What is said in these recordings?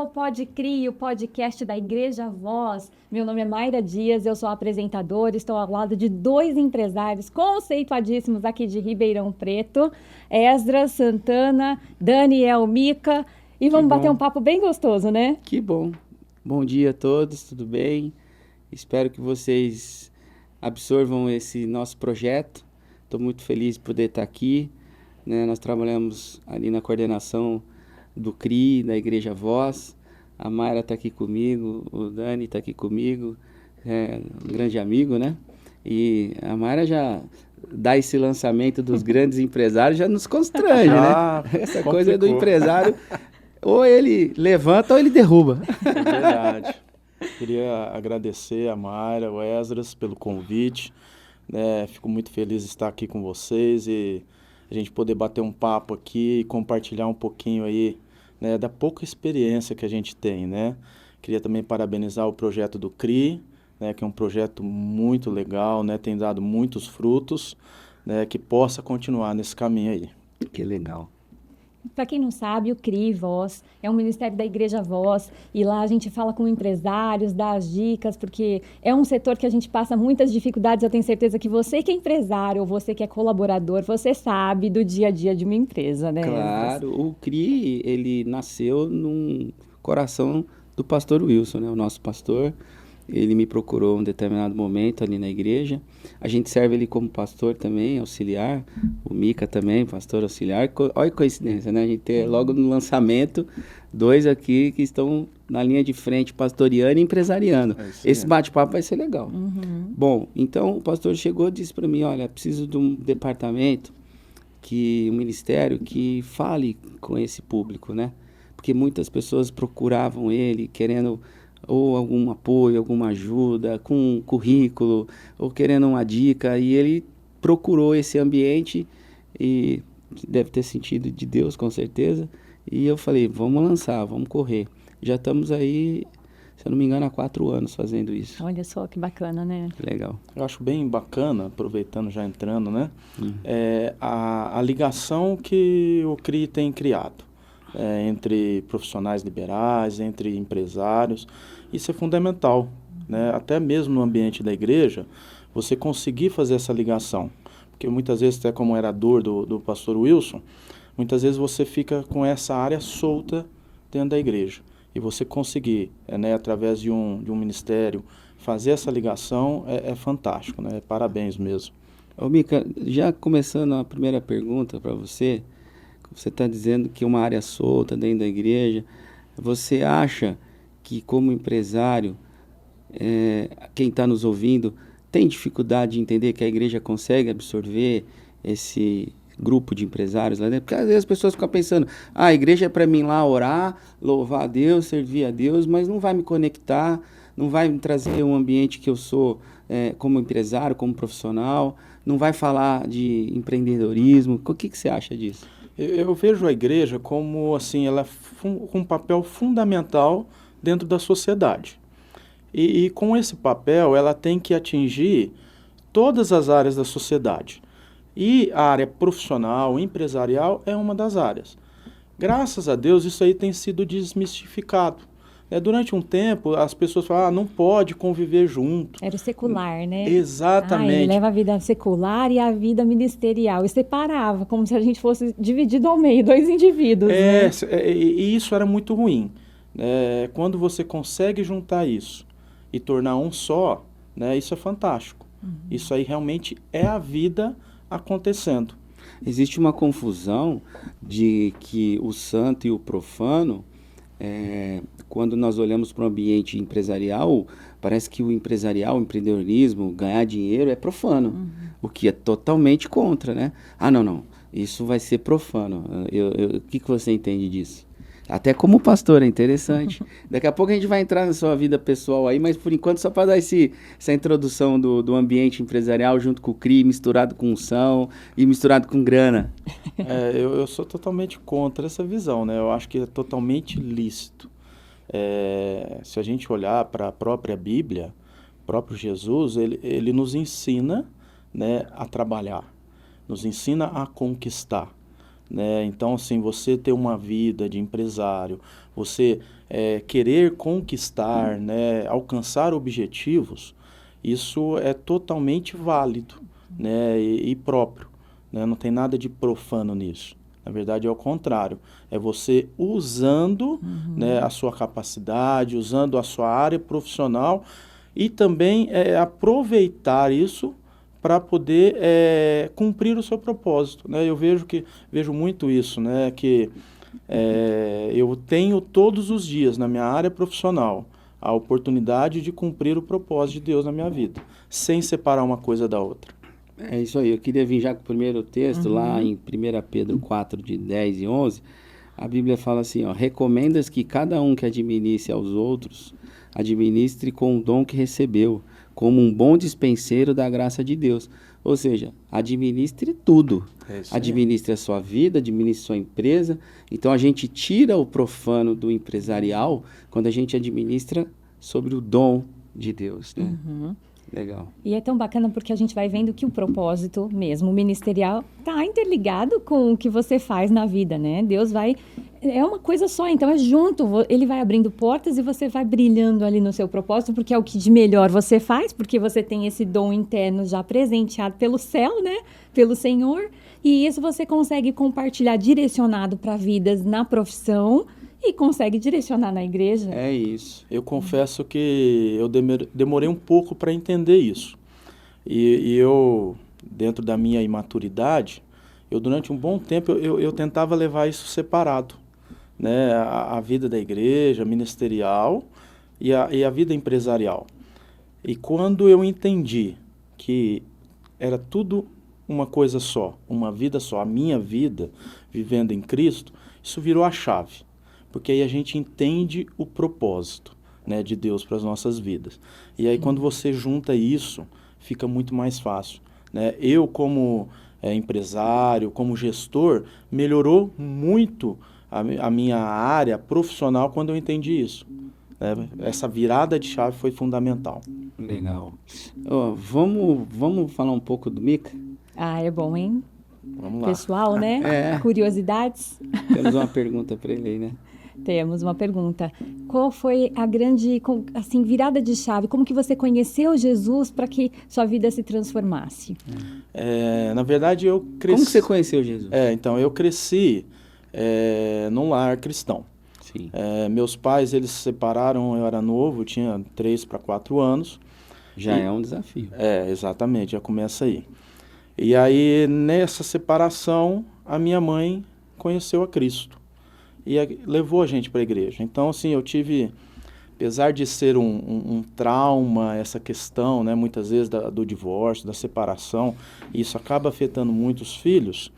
ao Pod Crie, o podcast da Igreja Voz. Meu nome é Mayra Dias, eu sou apresentadora, estou ao lado de dois empresários conceituadíssimos aqui de Ribeirão Preto, Esdras Santana, Daniel Mica, e vamos bater um papo bem gostoso, né? Que bom. Bom dia a todos, tudo bem? Espero que vocês absorvam esse nosso projeto. Estou muito feliz de poder estar aqui, né? Nós trabalhamos ali na coordenação do CRI, da Igreja Voz. A Mayra está aqui comigo, o Dani está aqui comigo, um grande amigo, né? E a Mayra já dá esse lançamento dos grandes empresários, já nos constrange, né? Essa coisa do empresário, ou ele levanta ou ele derruba. É verdade. Queria agradecer a Mayra, o Esdras, pelo convite. Fico muito feliz de estar aqui com vocês e a gente poder bater um papo aqui e compartilhar um pouquinho aí, né, da pouca experiência que a gente tem, né? Queria também parabenizar o projeto do CRI, né, que é um projeto muito legal, né, tem dado muitos frutos, né, que possa continuar nesse caminho aí. Que legal. Para quem não sabe, o CRI Voz é um ministério da Igreja Voz e lá a gente fala com empresários, dá as dicas, porque é um setor que a gente passa muitas dificuldades. Eu tenho certeza que você que é empresário ou você que é colaborador, você sabe do dia a dia de uma empresa, né? Claro, o CRI, ele nasceu num coração do pastor Wilson, né? O nosso pastor. Ele me procurou em um determinado momento ali na igreja. A gente serve ele como pastor também, auxiliar. O Mica também, pastor auxiliar. Olha que coincidência, né? A gente tem logo no lançamento dois aqui que estão na linha de frente, pastoreando e empresariando. Esse bate-papo vai ser legal. Bom, então o pastor chegou e disse para mim, olha, preciso de um departamento, um ministério que fale com esse público, né? Porque muitas pessoas procuravam ele querendo ou algum apoio, alguma ajuda, com um currículo, ou querendo uma dica, e ele procurou esse ambiente, e deve ter sentido de Deus, com certeza, e eu falei, vamos lançar, vamos correr. Já estamos aí, se eu não me engano, há 4 anos fazendo isso. Olha só que bacana, né? Legal. Eu acho bem bacana, aproveitando, já entrando, né, a ligação que o CRI tem criado. Entre profissionais liberais, entre empresários, isso é fundamental, né? Até mesmo no ambiente da igreja, você conseguir fazer essa ligação, porque muitas vezes, até como era a dor do pastor Wilson, muitas vezes você fica com essa área solta dentro da igreja, e você conseguir, né, através de um ministério, fazer essa ligação é fantástico, né? Parabéns mesmo. Ô Mica, já começando a primeira pergunta para você, você está dizendo que é uma área solta dentro da igreja. Você acha que, como empresário, quem está nos ouvindo tem dificuldade de entender que a igreja consegue absorver esse grupo de empresários lá dentro? Porque às vezes as pessoas ficam pensando, a igreja é para mim lá orar, louvar a Deus, servir a Deus, mas não vai me conectar, não vai me trazer um ambiente que eu sou como empresário, como profissional, não vai falar de empreendedorismo. O que você acha disso? Eu vejo a igreja como, assim, ela com um papel fundamental dentro da sociedade. E com esse papel, ela tem que atingir todas as áreas da sociedade. E a área profissional, empresarial, é uma das áreas. Graças a Deus, isso aí tem sido desmistificado. Durante um tempo, as pessoas falam, não pode conviver junto. Era o secular, né? Exatamente. Ele leva a vida secular e a vida ministerial. E separava, como se a gente fosse dividido ao meio, 2 indivíduos. Né? E isso era muito ruim. Quando você consegue juntar isso e tornar um só, né, isso é fantástico. Isso aí realmente é a vida acontecendo. Existe uma confusão de que o santo e o profano, quando nós olhamos para o ambiente empresarial, parece que o empresarial, o empreendedorismo, ganhar dinheiro é profano, o que é totalmente contra, né? Não, isso vai ser profano. O que você entende disso? Até como pastor, é interessante. Daqui a pouco a gente vai entrar na sua vida pessoal aí, mas por enquanto só para dar essa introdução do ambiente empresarial junto com o CRI, misturado com unção e misturado com grana. Eu sou totalmente contra essa visão, né? Eu acho que é totalmente lícito. Se a gente olhar para a própria Bíblia, o próprio Jesus, ele nos ensina, né, a trabalhar, nos ensina a conquistar. né? Então, assim, você ter uma vida de empresário, você querer conquistar, né, alcançar objetivos, isso é totalmente válido, né, e próprio, né? Não tem nada de profano nisso. Na verdade, é o contrário. É você usando, né, a sua capacidade, usando a sua área profissional e também aproveitar isso para poder cumprir o seu propósito, né? Eu vejo muito isso, né? Que eu tenho todos os dias na minha área profissional a oportunidade de cumprir o propósito de Deus na minha vida, sem separar uma coisa da outra. É isso aí, eu queria vir já com o primeiro texto, lá em 1 Pedro 4, de 10 e 11, a Bíblia fala assim, ó, recomendas que cada um que administre aos outros, administre com o dom que recebeu, como um bom dispenseiro da graça de Deus. Ou seja, administre tudo. Administre a sua vida, administre sua empresa. Então a gente tira o profano do empresarial quando a gente administra sobre o dom de Deus, né? Legal. E é tão bacana porque a gente vai vendo que o propósito mesmo, o ministerial, está interligado com o que você faz na vida, né? Deus vai... É uma coisa só, então é junto. Ele vai abrindo portas e você vai brilhando ali no seu propósito, porque é o que de melhor você faz, porque você tem esse dom interno já presenteado pelo céu, né? Pelo Senhor. E isso você consegue compartilhar direcionado para vidas na profissão e consegue direcionar na igreja. É isso. Eu confesso que eu demorei um pouco para entender isso. E eu, dentro da minha imaturidade, durante um bom tempo, eu tentava levar isso separado, né? A vida da igreja, ministerial e a vida empresarial. E quando eu entendi que era tudo uma coisa só, uma vida só, a minha vida vivendo em Cristo, isso virou a chave. Porque aí a gente entende o propósito, né, de Deus para as nossas vidas. E aí quando você junta isso, fica muito mais fácil, né? Eu, como empresário, como gestor, melhorou muito a minha área profissional quando eu entendi isso. Essa virada de chave foi fundamental. Legal. Vamos falar um pouco do Mica? Ah, é bom, hein? Vamos lá. Pessoal, né? Curiosidades. Temos uma pergunta para ele aí, né? Temos uma pergunta. Qual foi a grande, assim, virada de chave? Como que você conheceu Jesus para que sua vida se transformasse? Na verdade, eu cresci... Como que você conheceu Jesus? Então, eu cresci num lar cristão. Sim. Meus pais, eles se separaram, eu era novo, tinha 3 para 4 anos. Já é um desafio. Exatamente, já começa aí. E aí, nessa separação, a minha mãe conheceu a Cristo. E levou a gente para a igreja. Então, assim, eu tive, apesar de ser um trauma, essa questão, né, muitas vezes do divórcio, da separação, e isso acaba afetando muito os filhos,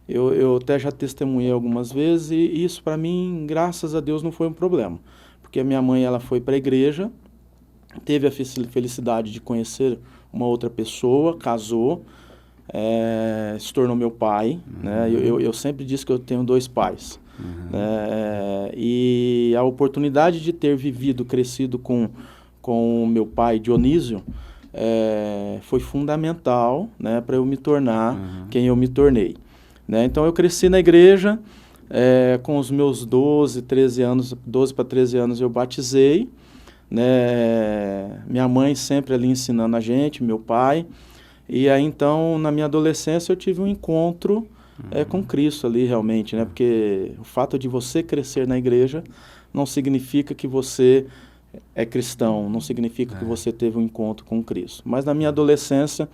eu até já testemunhei algumas vezes, e isso para mim, graças a Deus, não foi um problema. Porque a minha mãe, ela foi para a igreja, teve a felicidade de conhecer uma outra pessoa, casou, se tornou meu pai, né? Eu sempre disse que eu tenho 2 pais. E a oportunidade de ter crescido com o meu pai Dionísio foi fundamental, né, para eu me tornar quem eu me tornei, né? Então eu cresci na igreja, com os meus 12 para 13 anos eu batizei, né? Minha mãe sempre ali ensinando a gente, meu pai, e aí então na minha adolescência eu tive um encontro com Cristo ali realmente, né? Porque o fato de você crescer na igreja não significa que você é cristão, não significa que você teve um encontro com Cristo. Mas na minha adolescência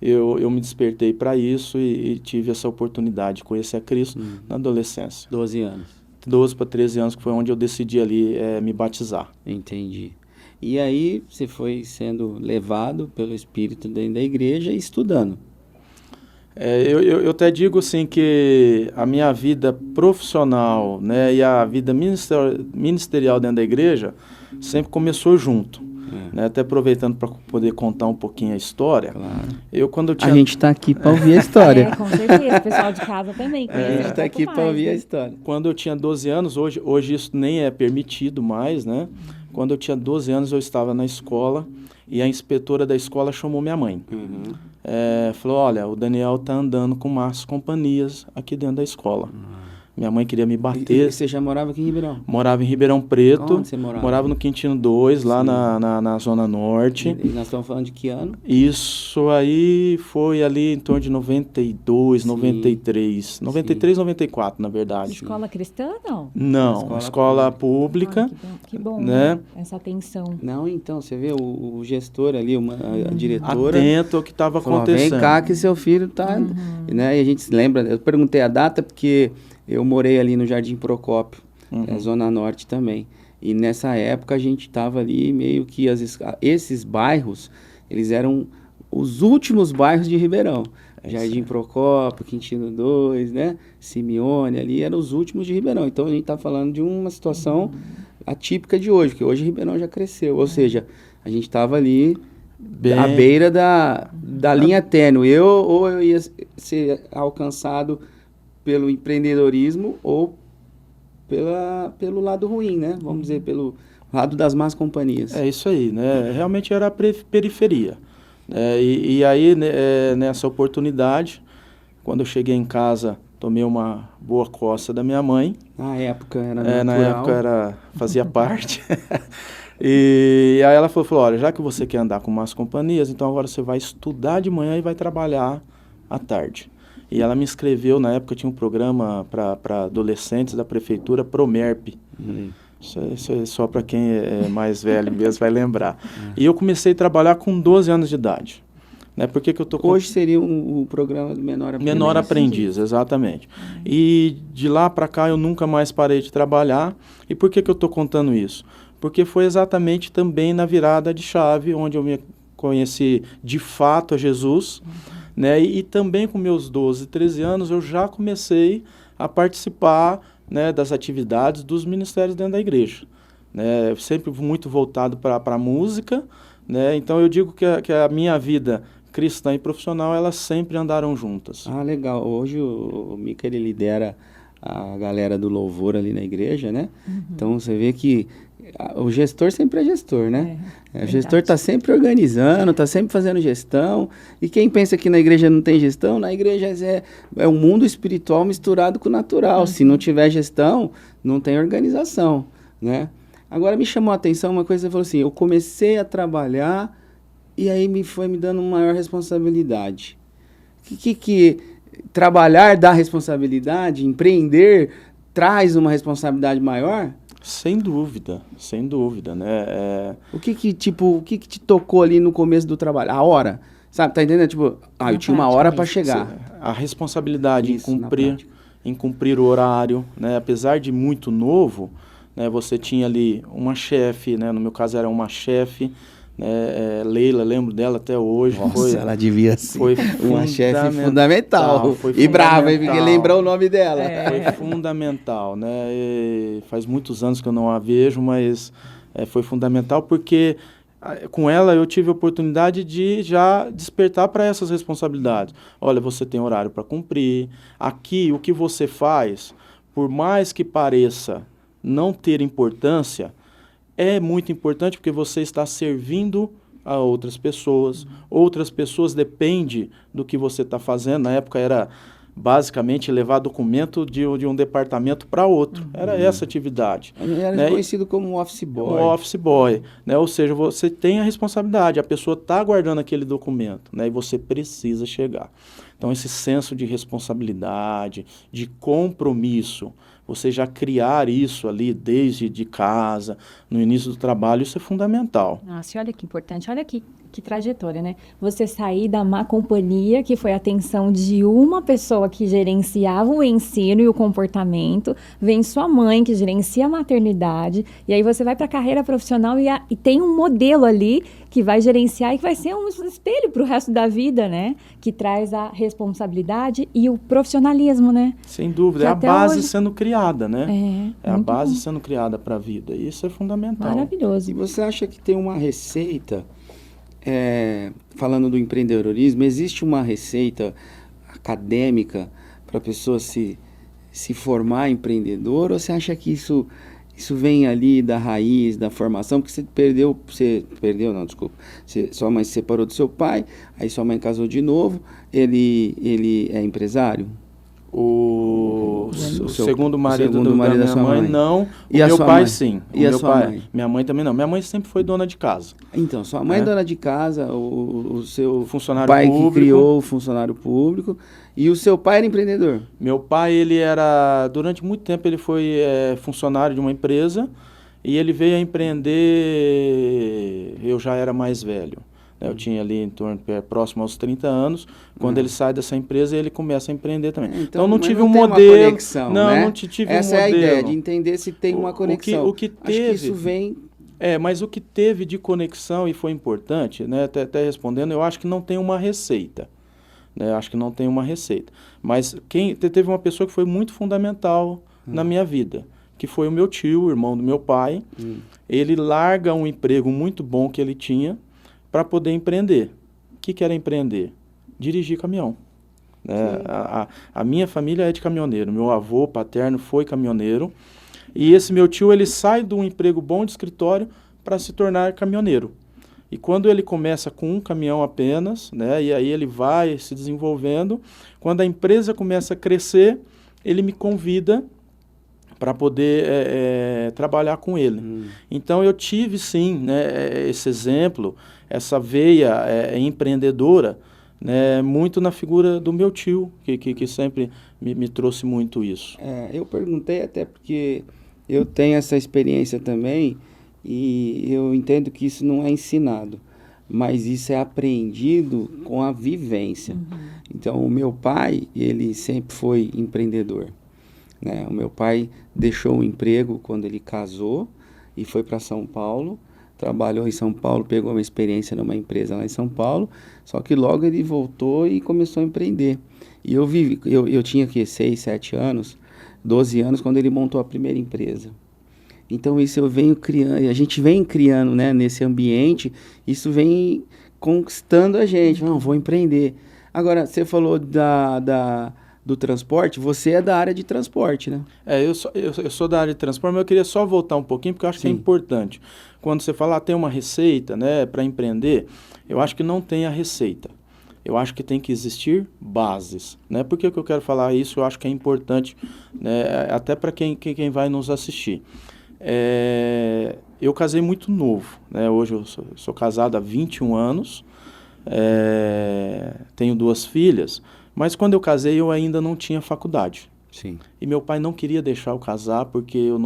eu me despertei para isso e tive essa oportunidade de conhecer a Cristo na adolescência. 12 anos. 12 para 13 anos, que foi onde eu decidi ali me batizar. Entendi. E aí você foi sendo levado pelo Espírito dentro da igreja e estudando. Eu até digo assim que a minha vida profissional, né, e a vida ministerial dentro da igreja sempre começou junto. Né, até aproveitando para poder contar um pouquinho a história. Claro. Quando eu tinha... A gente está aqui para ouvir a história. Com certeza, o pessoal de casa também. A gente está aqui para ouvir a história. Quando eu tinha 12 anos, hoje isso nem é permitido mais, né? Quando eu tinha 12 anos eu estava na escola e a inspetora da escola chamou minha mãe. Falou, olha, o Daniel tá andando com más companhias aqui dentro da escola. Minha mãe queria me bater. E você já morava aqui em Ribeirão? Morava em Ribeirão Preto. Onde você morava? Morava no Quintino 2, lá na Zona Norte. E nós estamos falando de que ano? Isso aí foi ali em torno de 92, 93. 93, 94, na verdade. Escola cristã, não? Não, escola pública. Que bom, né? Essa atenção. Não, então, você vê o gestor ali, a diretora... Atento ao que estava acontecendo. Vem cá que seu filho tá... Né? E a gente se lembra, eu perguntei a data porque eu morei ali no Jardim Procópio, Zona Norte também. E nessa época a gente estava ali meio que... esses bairros, eles eram os últimos bairros de Ribeirão. Jardim Procópio, Quintino 2, né? Simeone ali, eram os últimos de Ribeirão. Então a gente está falando de uma situação atípica de hoje, porque hoje Ribeirão já cresceu. Ou seja, a gente estava ali à beira da linha tênue. Ou eu ia ser alcançado pelo empreendedorismo ou pelo lado ruim, né? Vamos dizer, pelo lado das más companhias. É isso aí, né? Realmente era a periferia. E aí, nessa oportunidade, quando eu cheguei em casa, tomei uma boa coça da minha mãe. Na época era natural. Na época fazia parte. E aí ela falou, olha, já que você quer andar com más companhias, então agora você vai estudar de manhã e vai trabalhar à tarde. E ela me inscreveu, na época tinha um programa para adolescentes da prefeitura, Promerp. Isso é só para quem é mais velho mesmo vai lembrar. E eu comecei a trabalhar com 12 anos de idade. Né? Por que eu tô Hoje seria o programa do Menor Aprendiz. Menor Aprendiz, exatamente. E de lá para cá eu nunca mais parei de trabalhar. E por que eu estou contando isso? Porque foi exatamente também na virada de chave, onde eu me conheci de fato a Jesus. Né? E também com meus 12, 13 anos eu já comecei a participar, né, das atividades dos ministérios dentro da igreja. Né? Sempre muito voltado para a música. Né? Então eu digo que a minha vida cristã e profissional, elas sempre andaram juntas. Ah, legal. Hoje o Mica, ele lidera a galera do louvor ali na igreja, né? Então você vê que o gestor sempre é gestor, né? O gestor está sempre organizando, está sempre fazendo gestão. E quem pensa que na igreja não tem gestão, na igreja é um mundo espiritual misturado com o natural. Se não tiver gestão, não tem organização, né? Agora me chamou a atenção uma coisa, você falou assim, eu comecei a trabalhar e aí foi me dando uma maior responsabilidade. Que trabalhar dá responsabilidade, empreender traz uma responsabilidade maior? Sem dúvida, né? O que te tocou ali no começo do trabalho? A hora, sabe? Tá entendendo? Tipo, eu tinha uma hora para chegar. A responsabilidade em cumprir o horário, né? Apesar de muito novo, né? Você tinha ali uma chefe, né? No meu caso era uma chefe, né? Leila, lembro dela até hoje. Nossa, ela devia ser uma chefe fundamental. E brava, hein? Porque lembrou o nome dela. Foi fundamental, né? E faz muitos anos que eu não a vejo, mas foi fundamental porque com ela eu tive a oportunidade de já despertar para essas responsabilidades. Olha, você tem horário para cumprir. Aqui, o que você faz, por mais que pareça não ter importância, é muito importante porque você está servindo a outras pessoas. Outras pessoas dependem do que você está fazendo. Na época era basicamente levar documento de um departamento para outro. Era essa atividade. Era conhecido como office boy. O office boy. Né? Ou seja, você tem a responsabilidade. A pessoa está aguardando aquele documento, né? E você precisa chegar. Então, esse senso de responsabilidade, de compromisso, você já criar isso ali desde de casa, no início do trabalho, isso é fundamental. Nossa, olha que importante, olha que trajetória, né? Você sair da má companhia, que foi a atenção de uma pessoa que gerenciava o ensino e o comportamento, vem sua mãe, que gerencia a maternidade, e aí você vai para a carreira profissional e tem um modelo ali que vai gerenciar e que vai ser um espelho para o resto da vida, né? Que traz a responsabilidade e o profissionalismo, né? Sem dúvida, é a base sendo criada, né? É a base sendo criada para a vida, isso é fundamental. Maravilhoso. E você acha que tem uma receita, falando do empreendedorismo, existe uma receita acadêmica para a pessoa se formar empreendedor, ou você acha que isso Isso vem ali da raiz, da formação, porque não, desculpa. Sua mãe se separou do seu pai, aí sua mãe casou de novo, ele é empresário? O seu- segundo marido, segundo da marido da minha sua mãe, mãe. não. E O a meu sua pai, mãe? sim. O E a meu sua pai. mãe? Minha mãe também não. Minha mãe sempre foi dona de casa. Então, sua mãe é dona de casa, o seu Funcionário pai público. que criou o funcionário público, e o seu pai era empreendedor? Meu pai, ele era, durante muito tempo, ele foi funcionário de uma empresa e ele veio a empreender, eu já era mais velho. Né? Eu tinha ali em torno, próximo aos 30 anos. Quando ele sai dessa empresa, ele começa a empreender também. Então não mas tive não um tem modelo. uma conexão, Não, né? não tive Essa um é a modelo. ideia, de entender se tem uma conexão. O que Acho que teve, isso vem... mas o que teve de conexão e foi importante, né? Até respondendo, eu acho que não tem uma receita. Né? Acho que não tem uma receita. Mas teve uma pessoa que foi muito fundamental na minha vida, que foi o meu tio, o irmão do meu pai. Ele larga um emprego muito bom que ele tinha para poder empreender. O que era empreender? Dirigir caminhão. Né? A minha família é de caminhoneiro. Meu avô paterno foi caminhoneiro. E esse meu tio, ele sai de um emprego bom de escritório para se tornar caminhoneiro. E quando ele começa com um caminhão apenas, né, e aí ele vai se desenvolvendo, quando a empresa começa a crescer, ele me convida para poder trabalhar com ele. Então eu tive sim, né, esse exemplo, essa veia empreendedora, né, muito na figura do meu tio, que sempre me trouxe muito isso. Eu perguntei até porque eu tenho essa experiência também e eu entendo que isso não é ensinado, mas isso é aprendido com a vivência. Então, o meu pai, ele sempre foi empreendedor. Né? O meu pai deixou o emprego quando ele casou e foi para São Paulo, trabalhou em São Paulo, pegou uma experiência numa empresa lá em São Paulo, só que logo ele voltou e começou a empreender. E eu tinha aqui 6, 7 anos, 12 anos, quando ele montou a primeira empresa. Então isso eu venho criando, a gente vem criando, né, nesse ambiente, isso vem conquistando a gente. Não, vou empreender. Agora, você falou do transporte, você é da área de transporte, né? Eu sou da área de transporte, mas eu queria só voltar um pouquinho, porque eu acho que é importante. Quando você fala, tem uma receita, né, para empreender, eu acho que não tem a receita. Eu acho que tem que existir bases. Né? Por que eu quero falar isso? Eu acho que é importante, né, até para quem vai nos assistir. Eu casei muito novo. Né? Hoje eu sou casado há 21 anos, tenho 2 filhas, mas quando eu casei eu ainda não tinha faculdade. Sim. E meu pai não queria deixar eu casar porque eu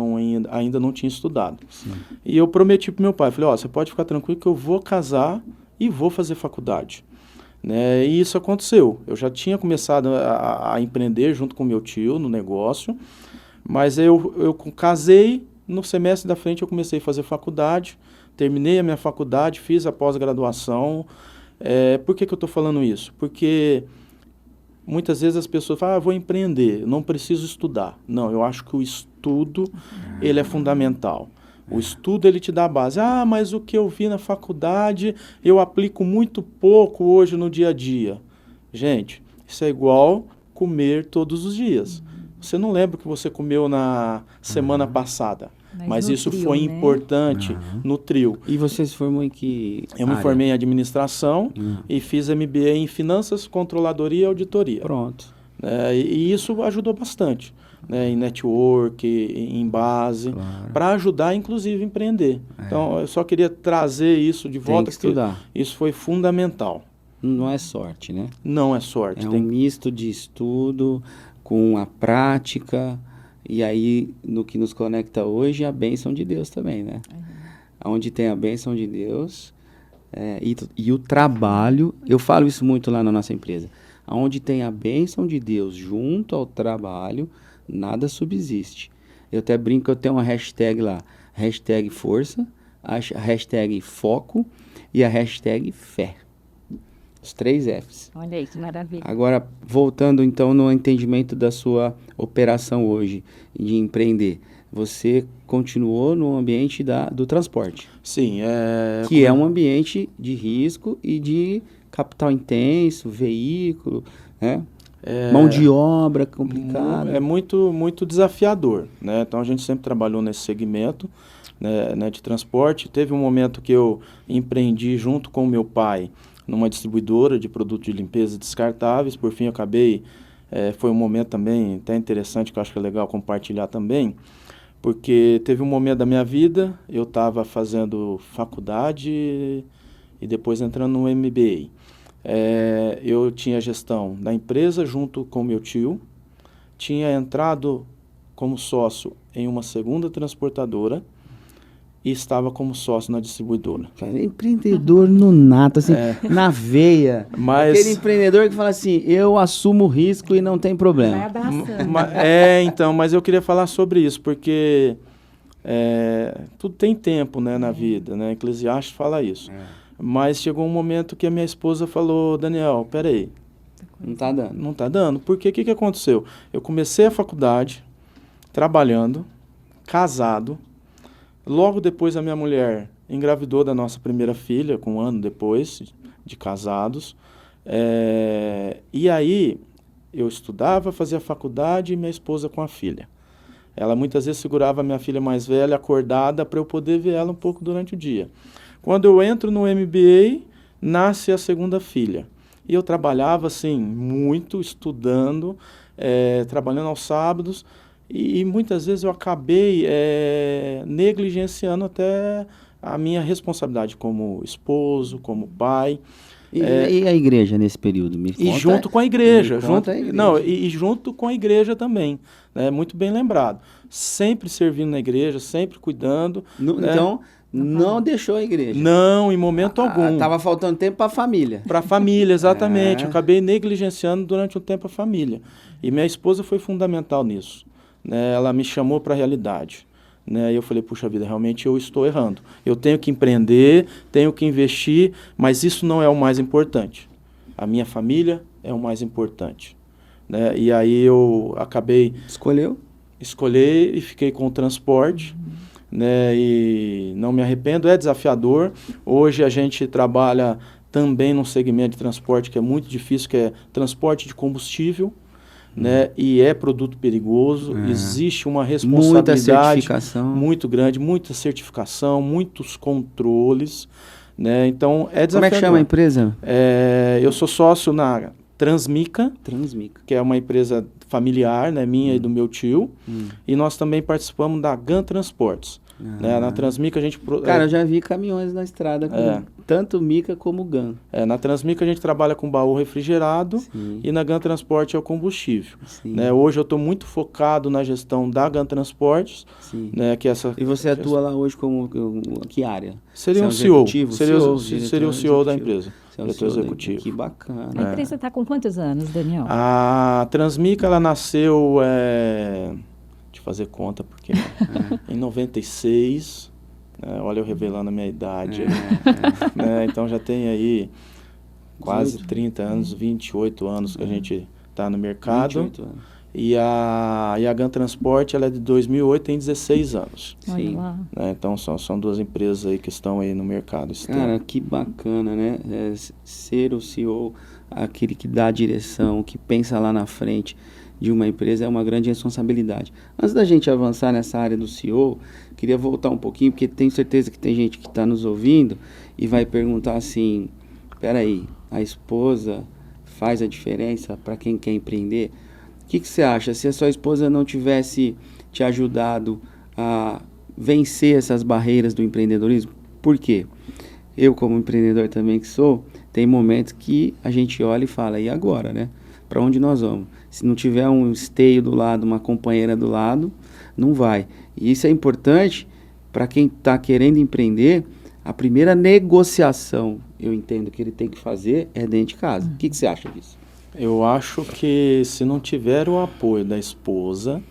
ainda não tinha estudado. Sim. E eu prometi para meu pai, falei, você pode ficar tranquilo que eu vou casar e vou fazer faculdade. Né? E isso aconteceu. Eu já tinha começado a empreender junto com meu tio no negócio, mas eu casei, no semestre da frente eu comecei a fazer faculdade, terminei a minha faculdade, fiz a pós-graduação. Por que eu estou falando isso? Porque muitas vezes as pessoas falam, vou empreender, não preciso estudar. Não, eu acho que o estudo ele é fundamental. O estudo, ele te dá a base. Mas o que eu vi na faculdade, eu aplico muito pouco hoje no dia a dia. Gente, isso é igual comer todos os dias. Você não lembra o que você comeu na semana passada, mas isso nutriu, foi né? importante, nutriu. E você se formou em que Eu me área? formei em administração e fiz MBA em finanças, controladoria e auditoria. Pronto. E isso ajudou bastante. Né, em network, em base, para ajudar, inclusive, a empreender. Então, eu só queria trazer isso de volta, Tem que estudar. Isso foi fundamental. Não é sorte, né? Não é sorte. É um misto de estudo com a prática, e aí, no que nos conecta hoje, a bênção de Deus também, né? Onde tem a bênção de Deus e o trabalho, eu falo isso muito lá na nossa empresa, onde tem a bênção de Deus junto ao trabalho, nada subsiste. Eu até brinco que eu tenho uma hashtag lá, hashtag força, a hashtag foco e a hashtag fé. Os 3 Fs. Olha aí, que maravilha. Agora, voltando então no entendimento da sua operação hoje de empreender, você continuou no ambiente do transporte. Sim. Que é um ambiente de risco e de capital intenso, veículo, né? Mão de obra complicada. É muito, muito desafiador, né? Então a gente sempre trabalhou nesse segmento, né, de transporte. Teve um momento que eu empreendi junto com o meu pai numa distribuidora de produtos de limpeza descartáveis. Por fim, eu acabei... foi um momento também até interessante, que eu acho que é legal compartilhar também, porque teve um momento da minha vida, eu estava fazendo faculdade e depois entrando no MBA. Eu tinha gestão da empresa junto com meu tio, tinha entrado como sócio em uma segunda transportadora e estava como sócio na distribuidora. Cara, empreendedor no nato, assim, na veia. Mas... Aquele empreendedor que fala assim, eu assumo o risco e não tem Vai problema. abraçando. Então, mas eu queria falar sobre isso, porque tudo tem tempo, né, na vida, né? Eclesiastes fala isso. Mas chegou um momento que a minha esposa falou, Daniel, peraí. Não tá dando. Não tá dando. Por quê? O que aconteceu? Eu comecei a faculdade, trabalhando, casado. Logo depois a minha mulher engravidou da nossa primeira filha, com um ano depois de casados. E aí eu estudava, fazia faculdade e minha esposa com a filha. Ela muitas vezes segurava a minha filha mais velha acordada para eu poder ver ela um pouco durante o dia. Quando eu entro no MBA, nasce a segunda filha. E eu trabalhava assim, muito, estudando, trabalhando aos sábados. E muitas vezes eu acabei negligenciando até a minha responsabilidade como esposo, como pai. E a igreja nesse período? E junto com a igreja. Não, e junto com a igreja também. Né? Muito bem lembrado. Sempre servindo na igreja, sempre cuidando. Né? Então, não deixou a igreja? Não, em momento algum. Estava faltando tempo para a família. Para a família, exatamente. Eu acabei negligenciando durante um tempo a família. E minha esposa foi fundamental nisso. Né? Ela me chamou para a realidade. Né? E eu falei, puxa vida, realmente eu estou errando. Eu tenho que empreender, tenho que investir, mas isso não é o mais importante. A minha família é o mais importante. Né? E aí eu acabei... Escolhi e fiquei com o transporte. Né? E não me arrependo, é desafiador. Hoje a gente trabalha também num segmento de transporte que é muito difícil, que é transporte de combustível. Né? E é produto perigoso, existe uma responsabilidade muito grande, muita certificação, muitos controles, né? Então é desafiador. Como é que chama a empresa? Eu sou sócio na Transmica, que é uma empresa familiar, né, minha e do meu tio, e nós também participamos da GAN Transportes. Né? Na Transmica a gente... Cara, eu já vi caminhões na estrada com tanto Mica como GAN. Na Transmica a gente trabalha com baú refrigerado. Sim. E na GAN Transporte é o combustível. Né? Hoje eu estou muito focado na gestão da GAN Transportes. Né? Que e você atua lá hoje como que área? Seria um CEO. Seria o CEO da empresa. Diretor executivo. Que bacana. A empresa está com quantos anos, Daniel? A Transmica, ela nasceu... de fazer conta, porque em 96, olha eu revelando a minha idade, né? Então já tem aí quase 30 anos, 28 anos que a gente está no mercado. 28 anos. E a GAN Transporte, ela é de 2008, tem 16 anos. Sim. Né? Então são duas empresas aí que estão aí no mercado. Cara, que bacana, né? Ser o CEO, aquele que dá a direção, que pensa lá na frente de uma empresa, é uma grande responsabilidade. Antes da gente avançar nessa área do CEO, queria voltar um pouquinho, porque tenho certeza que tem gente que está nos ouvindo e vai perguntar assim, peraí, a esposa faz a diferença para quem quer empreender? O que você acha? Se a sua esposa não tivesse te ajudado a vencer essas barreiras do empreendedorismo, por quê? Eu, como empreendedor também que sou, tem momentos que a gente olha e fala, e agora, né? Para onde nós vamos? Se não tiver um esteio do lado, uma companheira do lado, não vai. E isso é importante para quem está querendo empreender. A primeira negociação, eu entendo que ele tem que fazer, é dentro de casa. O que você acha disso? Eu acho que se não tiver o apoio da esposa,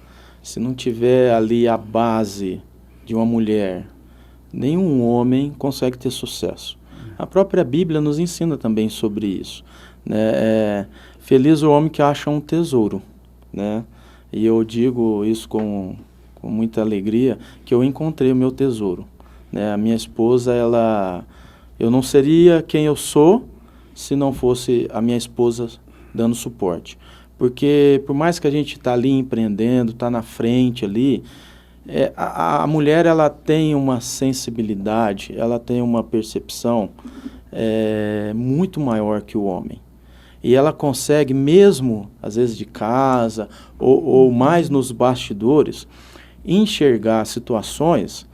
se não tiver ali a base de uma mulher, nenhum homem consegue ter sucesso. A própria Bíblia nos ensina também sobre isso. Né? Feliz o homem que acha um tesouro. Né? E eu digo isso com muita alegria, que eu encontrei o meu tesouro. Né? A minha esposa, eu não seria quem eu sou se não fosse a minha esposa dando suporte. Porque por mais que a gente está ali empreendendo, está na frente ali, a mulher ela tem uma sensibilidade, ela tem uma percepção muito maior que o homem. E ela consegue, mesmo às vezes de casa ou mais nos bastidores, enxergar situações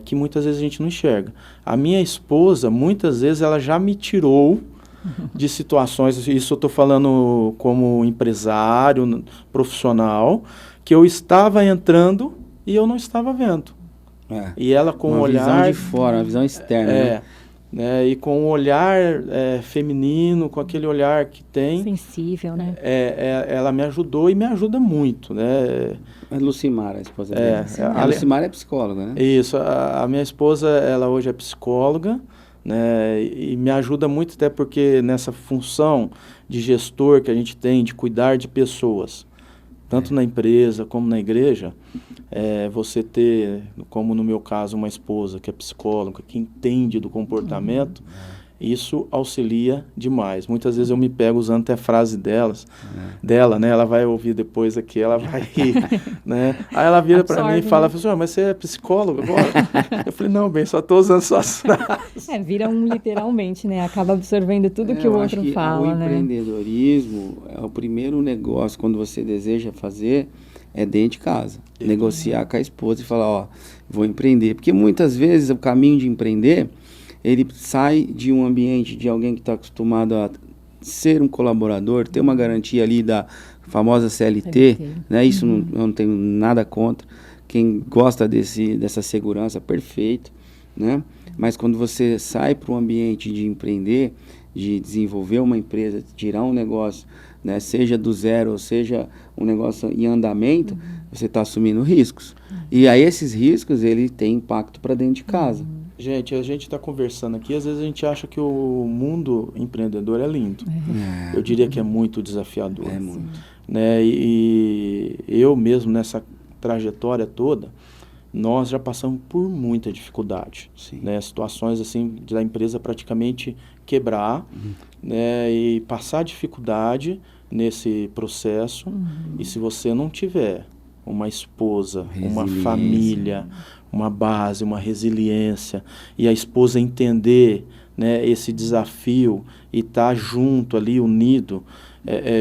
que muitas vezes a gente não enxerga. A minha esposa, muitas vezes, ela já me tirou de situações, isso eu estou falando como empresário, profissional, que eu estava entrando e eu não estava vendo. E ela com um olhar... Uma visão de fora, uma visão externa. E com um olhar feminino, com aquele olhar que tem... Sensível, né? Ela me ajudou e me ajuda muito, né? É Lucimara, a esposa dele. A Lucimara é psicóloga, né? Isso, a minha esposa, ela hoje é psicóloga, né? E me ajuda muito até porque nessa função de gestor que a gente tem, de cuidar de pessoas, tanto na empresa como na igreja, você ter, como no meu caso, uma esposa que é psicóloga, que entende do comportamento, isso auxilia demais. Muitas vezes eu me pego usando até frase dela, né? Ela vai ouvir depois aqui, ela vai rir, né? Aí ela vira para mim e fala, mas você é psicólogo agora? Eu falei, não, bem, só estou usando suas frases. Vira literalmente, né? Acaba absorvendo tudo que o outro fala, né? O empreendedorismo é o primeiro negócio, quando você deseja fazer, é dentro de casa. Negociar com a esposa e falar, vou empreender. Porque muitas vezes o caminho de empreender, ele sai de um ambiente de alguém que está acostumado a ser um colaborador, ter uma garantia ali da famosa CLT, né? Isso eu não tenho nada contra. Quem gosta dessa segurança, perfeito, né? Mas quando você sai para um ambiente de empreender, de desenvolver uma empresa, tirar um negócio, né? Seja do zero ou seja um negócio em andamento, você está assumindo riscos. E aí esses riscos, ele tem impacto para dentro de casa. Gente, a gente está conversando aqui, às vezes a gente acha que o mundo empreendedor é lindo. Eu diria que é muito desafiador. É muito. Né? E eu mesmo, nessa trajetória toda, nós já passamos por muita dificuldade. Né? Situações assim, da empresa praticamente quebrar, né? E passar dificuldade nesse processo. E se você não tiver uma esposa, uma família, uma base, uma resiliência, e a esposa entender, né, esse desafio e estar junto ali, unido,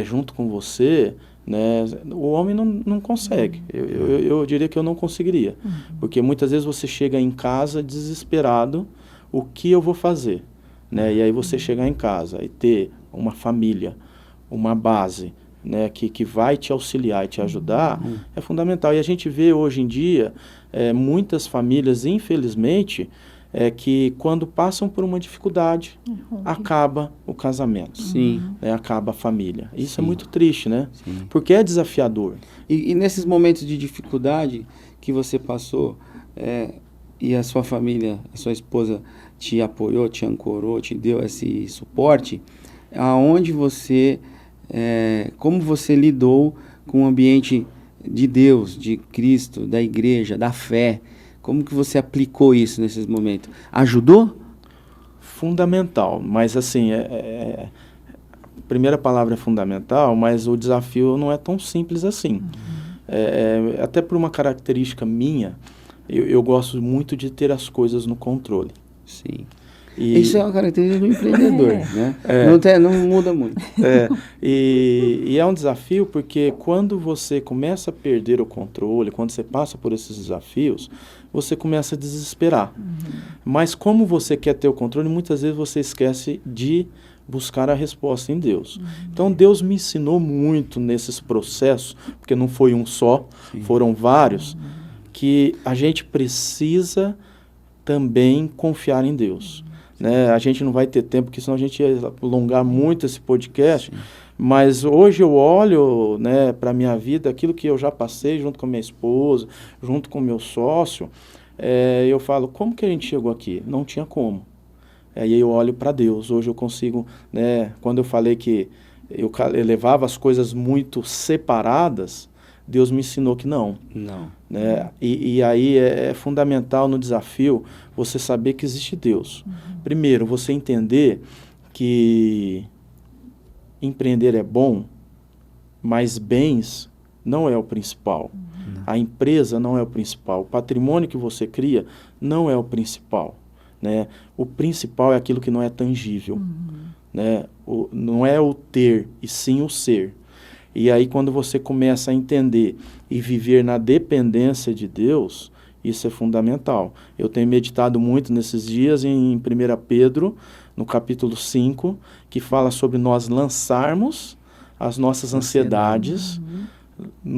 junto com você, né, o homem não consegue. Eu diria que eu não conseguiria. Porque muitas vezes você chega em casa desesperado, o que eu vou fazer? Né? E aí você chegar em casa e ter uma família, uma base, né, que vai te auxiliar e te ajudar, é fundamental. E a gente vê hoje em dia muitas famílias, infelizmente, que quando passam por uma dificuldade, acaba o casamento. Né, acaba a família. Isso é muito triste, né? Porque é desafiador. E nesses momentos de dificuldade que você passou, e a sua família, a sua esposa te apoiou, te ancorou, te deu esse suporte, aonde você... como você lidou com o ambiente de Deus, de Cristo, da igreja, da fé? Como que você aplicou isso nesses momentos? Ajudou? Fundamental, mas assim, a primeira palavra é fundamental, mas o desafio não é tão simples assim. Até por uma característica minha, eu gosto muito de ter as coisas no controle. Isso é uma característica do empreendedor, né? Não muda muito. E é um desafio porque quando você começa a perder o controle, quando você passa por esses desafios, você começa a desesperar. Mas como você quer ter o controle, muitas vezes você esquece de buscar a resposta em Deus. Então Deus me ensinou muito nesses processos, porque não foi um só, foram vários, que a gente precisa também confiar em Deus. Né? A gente não vai ter tempo, porque senão a gente ia alongar muito esse podcast, mas hoje eu olho, né, para a minha vida, aquilo que eu já passei junto com a minha esposa, junto com o meu sócio, eu falo, como que a gente chegou aqui? Não tinha como. Aí eu olho para Deus, hoje eu consigo, né, quando eu falei que eu levava as coisas muito separadas, Deus me ensinou que não. Né? E aí é fundamental no desafio você saber que existe Deus. Primeiro, você entender que empreender é bom, mas bens não é o principal. A empresa não é o principal. O patrimônio que você cria não é o principal, né? O principal é aquilo que não é tangível, né? Não é o ter, e sim o ser. E aí, quando você começa a entender e viver na dependência de Deus, isso é fundamental. Eu tenho meditado muito nesses dias em 1 Pedro, no capítulo 5, que fala sobre nós lançarmos as nossas ansiedades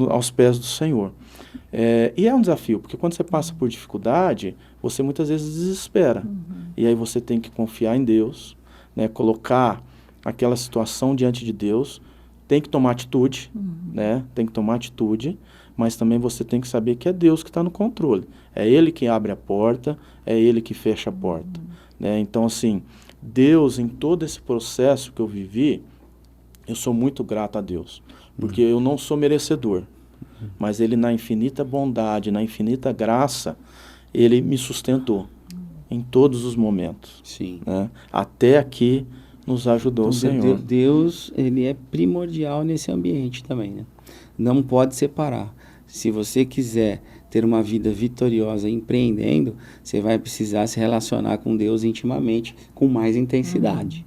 aos pés do Senhor. E é um desafio, porque quando você passa por dificuldade, você muitas vezes desespera. E aí você tem que confiar em Deus, né, colocar aquela situação diante de Deus, tem que tomar atitude, né, tem que tomar atitude, mas também você tem que saber que é Deus que está no controle. É Ele que abre a porta, é Ele que fecha a porta. Né? Então, assim, Deus, em todo esse processo que eu vivi, eu sou muito grato a Deus, porque eu não sou merecedor, mas Ele, na infinita bondade, na infinita graça, Ele me sustentou em todos os momentos. Sim. Né? Até aqui nos ajudou o Senhor. Deus, Ele é primordial nesse ambiente também, né? Não pode separar. Se você quiser ter uma vida vitoriosa empreendendo, você vai precisar se relacionar com Deus intimamente, com mais intensidade.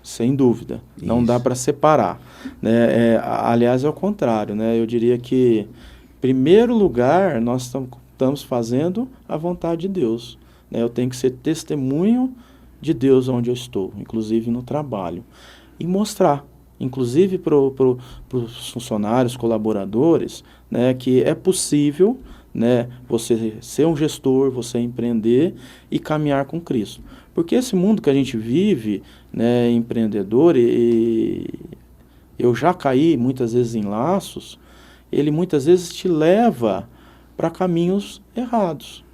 Sem dúvida. Isso. Não dá para separar. Né? Aliás, é o contrário. Né? Eu diria que, em primeiro lugar, nós estamos fazendo a vontade de Deus. Né? Eu tenho que ser testemunho de Deus onde eu estou, inclusive no trabalho. E mostrar, inclusive para os funcionários, colaboradores, né, que é possível, né, você ser um gestor, você empreender e caminhar com Cristo. Porque esse mundo que a gente vive, né, empreendedor, e eu já caí muitas vezes em laços, ele muitas vezes te leva para caminhos errados.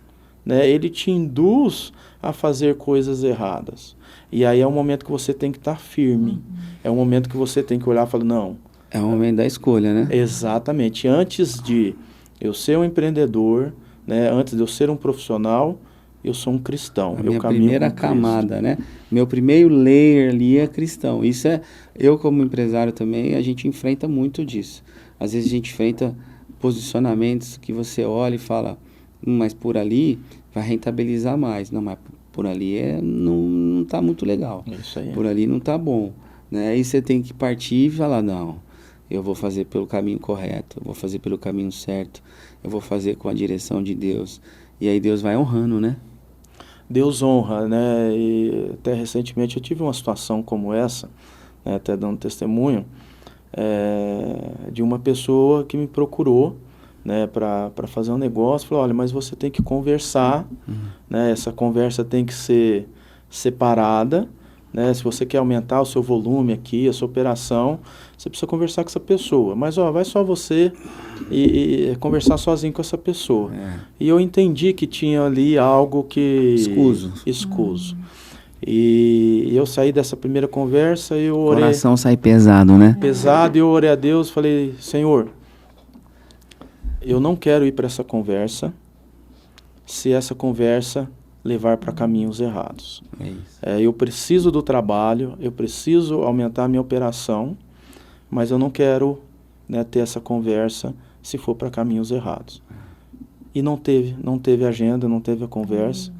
Né? Ele te induz a fazer coisas erradas. E aí é um momento que você tem que estar firme. É um momento que você tem que olhar e falar, não. É o momento da escolha, né? Exatamente. Antes de eu ser um empreendedor, né, antes de eu ser um profissional, eu sou um cristão. A minha primeira camada, né? Meu primeiro layer ali é cristão. Isso é, eu como empresário também, a gente enfrenta muito disso. Às vezes a gente enfrenta posicionamentos que você olha e fala, mas por ali vai rentabilizar mais. Não, mas por ali não tá muito legal. Isso aí. Por ali não tá bom. Né? Aí você tem que partir e falar, não, eu vou fazer pelo caminho correto, eu vou fazer pelo caminho certo, eu vou fazer com a direção de Deus. E aí Deus vai honrando, né? Deus honra, né? E até recentemente eu tive uma situação como essa, né? Até dando testemunho, de uma pessoa que me procurou, né, para fazer um negócio. Falou, olha, mas você tem que conversar, né? Essa conversa tem que ser separada, né? Se você quer aumentar o seu volume aqui, a sua operação, você precisa conversar com essa pessoa. Mas vai só você e conversar sozinho com essa pessoa. E eu entendi que tinha ali algo que... Escuso. E eu saí dessa primeira conversa e eu orei... O coração sai pesado, né? Pesado, e eu orei a Deus, falei, Senhor, eu não quero ir para essa conversa se essa conversa levar para caminhos errados. É isso. Eu preciso do trabalho, eu preciso aumentar a minha operação, mas eu não quero, né, ter essa conversa se for para caminhos errados. E não teve agenda, não teve a conversa.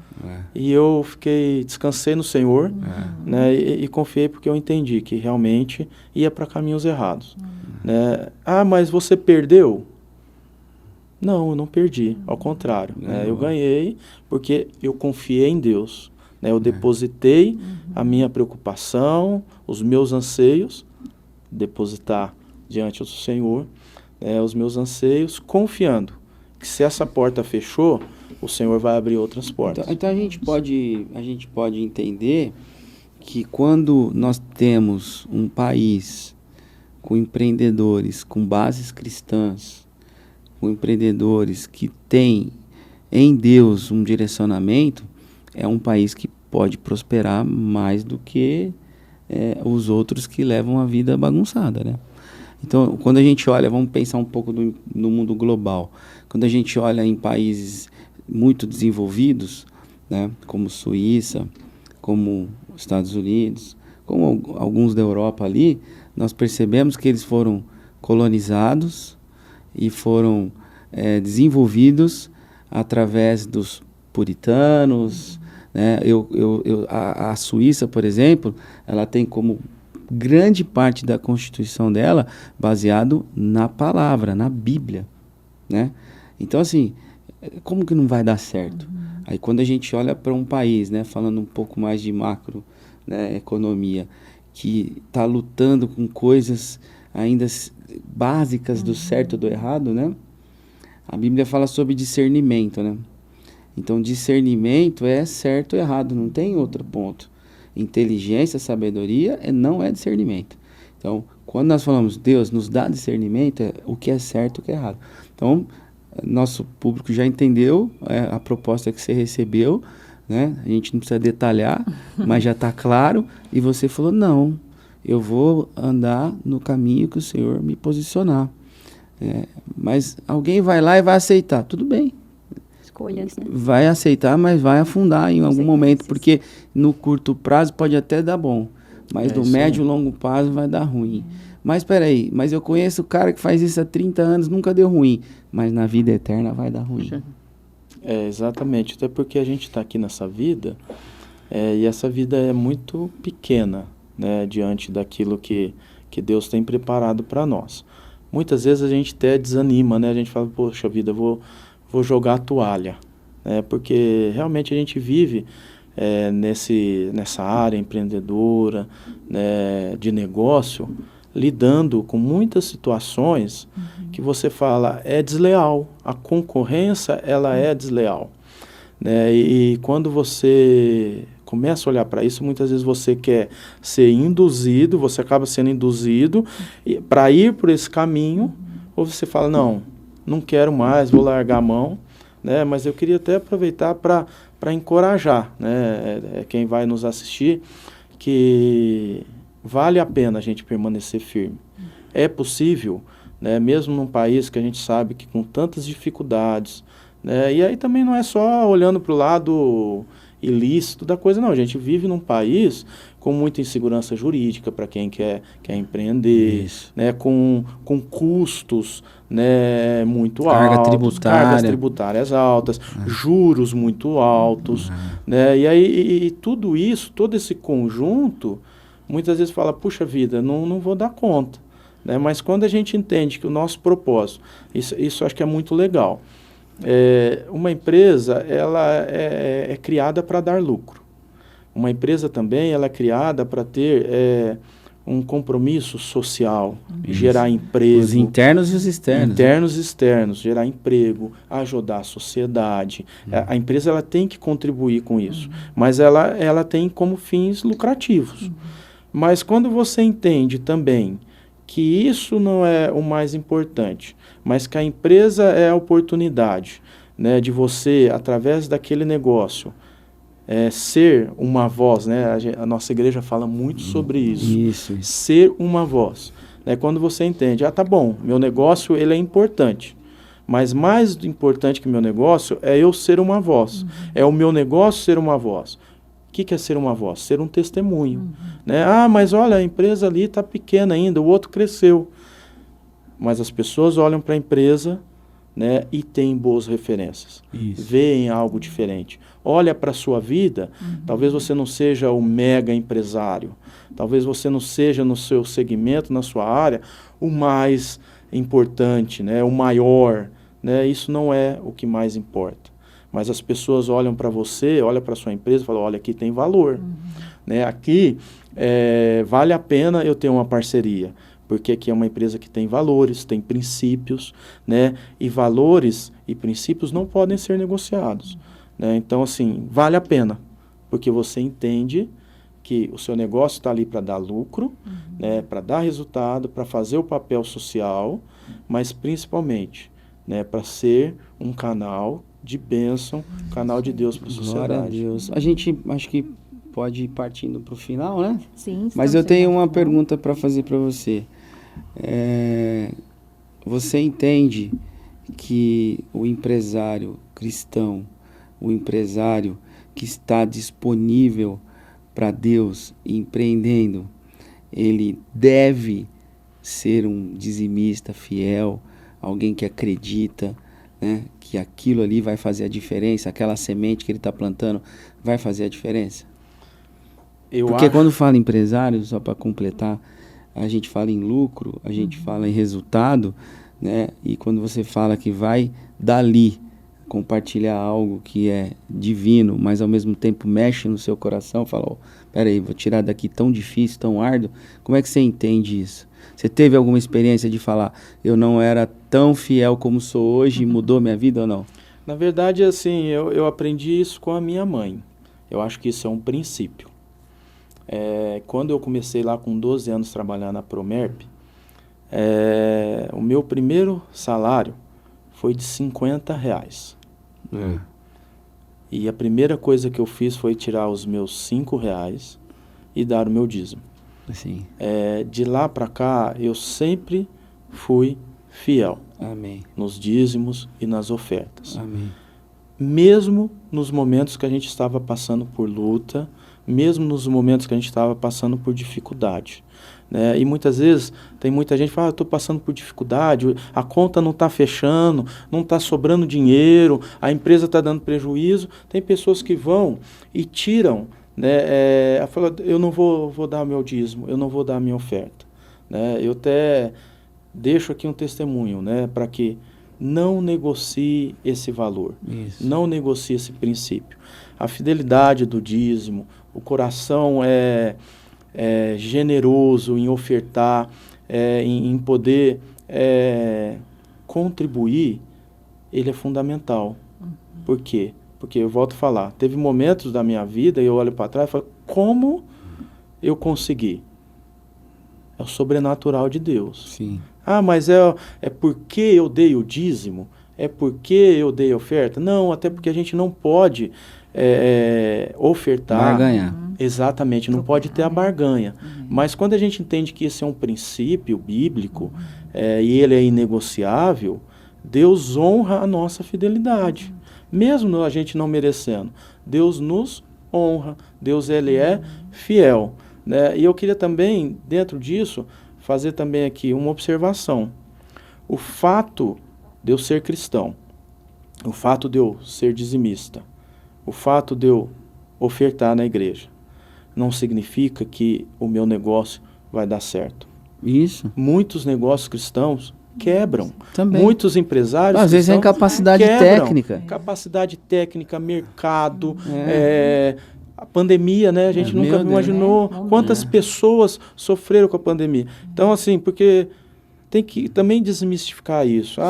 E eu descansei no Senhor, né, e confiei, porque eu entendi que realmente ia para caminhos errados. Né? Ah, mas você perdeu? Não, eu não perdi, ao contrário. Né? Eu ganhei porque eu confiei em Deus. Né? Eu depositei a minha preocupação, os meus anseios, depositar diante do Senhor, os meus anseios, confiando que se essa porta fechou, o Senhor vai abrir outras portas. Então a gente pode entender que quando nós temos um país com empreendedores, com bases cristãs, com empreendedores que têm em Deus um direcionamento, é um país que pode prosperar mais do que os outros que levam a vida bagunçada, né? Então, quando a gente olha, vamos pensar um pouco no mundo global, quando a gente olha em países muito desenvolvidos, né, como Suíça, como Estados Unidos, como alguns da Europa ali, nós percebemos que eles foram colonizados e foram desenvolvidos através dos puritanos, né? A Suíça, por exemplo, ela tem como grande parte da Constituição dela baseado na palavra, na Bíblia, né? Então, assim, como que não vai dar certo? Aí quando a gente olha para um país, né, falando um pouco mais de macro, né, economia, que está lutando com coisas ainda básicas do certo e do errado, né? A Bíblia fala sobre discernimento, né? Então, discernimento é certo ou errado, não tem outro ponto. Inteligência, sabedoria não é discernimento. Então, quando nós falamos Deus nos dá discernimento, é o que é certo e o que é errado. Então, nosso público já entendeu a proposta que você recebeu, né? A gente não precisa detalhar, mas já está claro. E você falou, não, eu vou andar no caminho que o Senhor me posicionar. Mas alguém vai lá e vai aceitar. Tudo bem. Escolhas, né? Vai aceitar, mas vai afundar em algum momento, porque no curto prazo pode até dar bom, mas no médio e longo prazo vai dar ruim. Mas peraí, mas eu conheço o cara que faz isso há 30 anos, nunca deu ruim, mas na vida eterna vai dar ruim. Exatamente, até porque a gente está aqui nessa vida, e essa vida é muito pequena, né, diante daquilo que Deus tem preparado para nós. Muitas vezes a gente até desanima, né? A gente fala, poxa vida, vou jogar a toalha, né? Porque realmente a gente vive nessa área empreendedora, né, de negócio, lidando com muitas situações que você fala, é desleal, a concorrência ela é desleal, né? E quando você começa a olhar para isso, muitas vezes você quer ser induzido, você acaba sendo induzido para ir por esse caminho, ou você fala, não quero mais, vou largar a mão, né? Mas eu queria até aproveitar para encorajar, né, quem vai nos assistir, que vale a pena a gente permanecer firme. É possível, né, mesmo num país que a gente sabe que com tantas dificuldades, né, e aí também não é só olhando para o lado ilícito da coisa, não. A gente vive num país com muita insegurança jurídica para quem quer empreender, né, com custos, né, muito altos, cargas tributárias altas, juros muito altos, né, e aí tudo isso, todo esse conjunto, muitas vezes fala, puxa vida, não vou dar conta, né, mas quando a gente entende que o nosso propósito, isso acho que é muito legal. Uma empresa, ela é criada para dar lucro. Uma empresa também, ela é criada para ter um compromisso social, gerar emprego. Os internos e os externos. Internos e externos, gerar emprego, ajudar a sociedade. A empresa, ela tem que contribuir com isso, mas ela tem como fins lucrativos. Mas quando você entende também que isso não é o mais importante, mas que a empresa é a oportunidade, né, de você, através daquele negócio, ser uma voz, né? A nossa igreja fala muito sobre isso. Ser uma voz. Né? Quando você entende, tá bom, meu negócio ele é importante, mas mais importante que meu negócio é eu ser uma voz. É o meu negócio ser uma voz. O que é ser uma voz? Ser um testemunho. Né? Mas olha, a empresa ali está pequena ainda, o outro cresceu. Mas as pessoas olham para a empresa, né, e têm boas referências. Veem algo diferente. Olha para a sua vida, talvez você não seja o mega empresário, talvez você não seja no seu segmento, na sua área, o mais importante, né, o maior. Né? Isso não é o que mais importa. Mas as pessoas olham para você, olham para a sua empresa e falam, olha, aqui tem valor. Né? Aqui vale a pena eu ter uma parceria, porque aqui é uma empresa que tem valores, tem princípios, né? E valores e princípios não podem ser negociados. Né? Então, assim, vale a pena, porque você entende que o seu negócio está ali para dar lucro, né? Para dar resultado, para fazer o papel social, mas principalmente, né? Para ser um canal de bênção, canal de Deus para a sociedade. Glória a Deus. A gente acho que pode ir partindo para o final, né? Sim. Mas eu tenho uma pergunta para fazer para você. Você entende que o empresário cristão, o empresário que está disponível para Deus, empreendendo, ele deve ser um dizimista fiel, alguém que acredita, né, que aquilo ali vai fazer a diferença, aquela semente que ele está plantando vai fazer a diferença? Porque quando fala empresário, só para completar, a gente fala em lucro, a gente fala em resultado, né? E quando você fala que vai dali compartilhar algo que é divino, mas ao mesmo tempo mexe no seu coração, fala, oh, peraí, vou tirar daqui tão difícil, tão árduo, como é que você entende isso? Você teve alguma experiência de falar, eu não era tão fiel como sou hoje e mudou minha vida ou não? Na verdade, assim, eu aprendi isso com a minha mãe. Eu acho que isso é um princípio. Quando eu comecei lá com 12 anos trabalhar na Promerp, o meu primeiro salário foi de R$50. E a primeira coisa que eu fiz foi tirar os meus R$5 e dar o meu dízimo. Assim. De lá para cá, eu sempre fui fiel. Amém. Nos dízimos e nas ofertas. Amém. Mesmo nos momentos que a gente estava passando por luta, mesmo nos momentos que a gente estava passando por dificuldade. Né? E muitas vezes tem muita gente que fala, eu estou passando por dificuldade, a conta não está fechando, não está sobrando dinheiro, a empresa está dando prejuízo. Tem pessoas que vão e tiram, né? Fala, eu não vou dar o meu dízimo, eu não vou dar a minha oferta. Né? Eu até deixo aqui um testemunho, né? Para que não negocie esse valor, não negocie esse princípio. A fidelidade do dízimo, o coração é generoso em ofertar, em poder contribuir, ele é fundamental. Por quê? Porque eu volto a falar, teve momentos da minha vida, e eu olho para trás e falo, como eu consegui? É o sobrenatural de Deus. Sim. Ah, mas é porque eu dei o dízimo? É porque eu dei a oferta? Não, até porque a gente não pode ofertar. Barganhar. Exatamente, não pode ter a barganha. Mas quando a gente entende que esse é um princípio bíblico e ele é inegociável, Deus honra a nossa fidelidade. Mesmo a gente não merecendo, Deus nos honra, Deus ele é fiel. Né? E eu queria também, dentro disso, fazer também aqui uma observação. O fato de eu ser cristão, o fato de eu ser dizimista, o fato de eu ofertar na igreja, não significa que o meu negócio vai dar certo. Isso. Muitos negócios cristãos quebram. Também. Muitos empresários às vezes é incapacidade técnica. Capacidade técnica, mercado, a pandemia, né? A gente nunca imaginou quantas pessoas sofreram com a pandemia. Então, assim, porque tem que também desmistificar isso.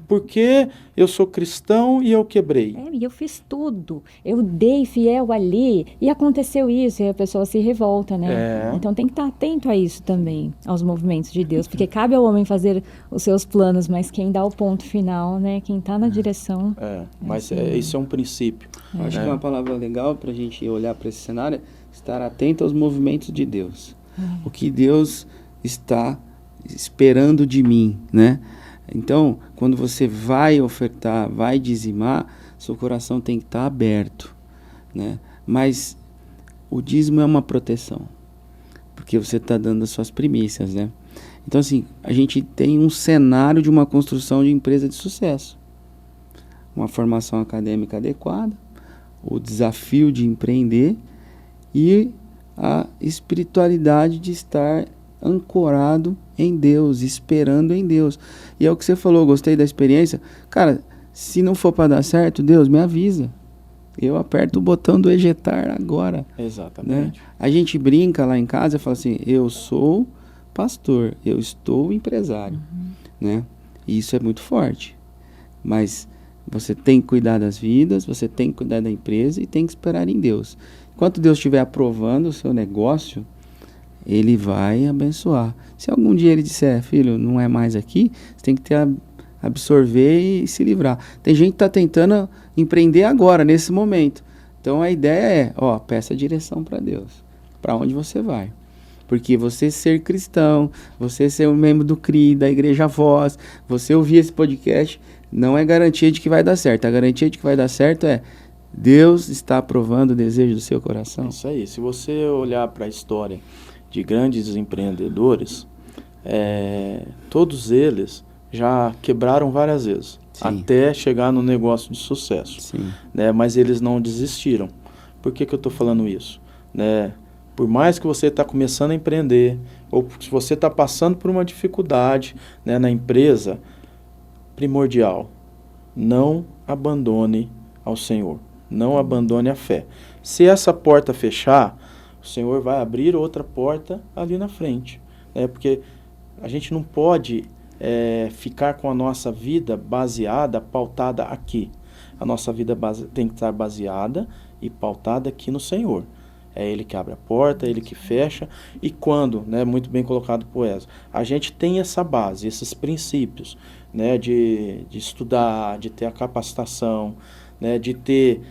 Porque eu sou cristão e eu quebrei. E eu fiz tudo. Eu dei fiel ali e aconteceu isso. E a pessoa se revolta, né? Então tem que estar atento a isso também, aos movimentos de Deus. Porque cabe ao homem fazer os seus planos, mas quem dá o ponto final, né? Quem está na direção. Mas isso é um princípio. Acho que uma palavra legal para a gente olhar para esse cenário é estar atento aos movimentos de Deus. O que Deus está esperando de mim, né? Então, quando você vai ofertar, vai dizimar, seu coração tem que estar aberto, né? Mas o dízimo é uma proteção, porque você está dando as suas primícias, né? Então, assim, a gente tem um cenário de uma construção de empresa de sucesso, uma formação acadêmica adequada, o desafio de empreender e a espiritualidade de estar ancorado em Deus, esperando em Deus. E é o que você falou, gostei da experiência. Cara, se não for para dar certo, Deus me avisa. Eu aperto o botão do ejetar agora. Exatamente. Né? A gente brinca lá em casa e fala assim, eu sou pastor, eu estou empresário. Né? E isso é muito forte. Mas você tem que cuidar das vidas, você tem que cuidar da empresa e tem que esperar em Deus. Enquanto Deus estiver aprovando o seu negócio, Ele vai abençoar. Se algum dia Ele disser, filho, não é mais aqui, você tem que absorver e se livrar. Tem gente que está tentando empreender agora, nesse momento. Então a ideia é, peça direção para Deus. Para onde você vai? Porque você ser cristão, você ser um membro do CRI, da Igreja Voz, você ouvir esse podcast, não é garantia de que vai dar certo. A garantia de que vai dar certo é Deus está aprovando o desejo do seu coração. É isso aí. Se você olhar para a história de grandes empreendedores, todos eles já quebraram várias vezes, até chegar no negócio de sucesso, né? Mas eles não desistiram. Por que eu estou falando isso? Né? Por mais que você está começando a empreender, ou se você está passando por uma dificuldade, né, na empresa, primordial, não abandone ao Senhor, não abandone a fé. Se essa porta fechar, o Senhor vai abrir outra porta ali na frente, né? Porque a gente não pode ficar com a nossa vida baseada, pautada aqui. A nossa vida tem que estar baseada e pautada aqui no Senhor. É Ele que abre a porta, é Ele que fecha. E quando, né, muito bem colocado por Ezra, a gente tem essa base, esses princípios, né, de estudar, de ter a capacitação, né, de ter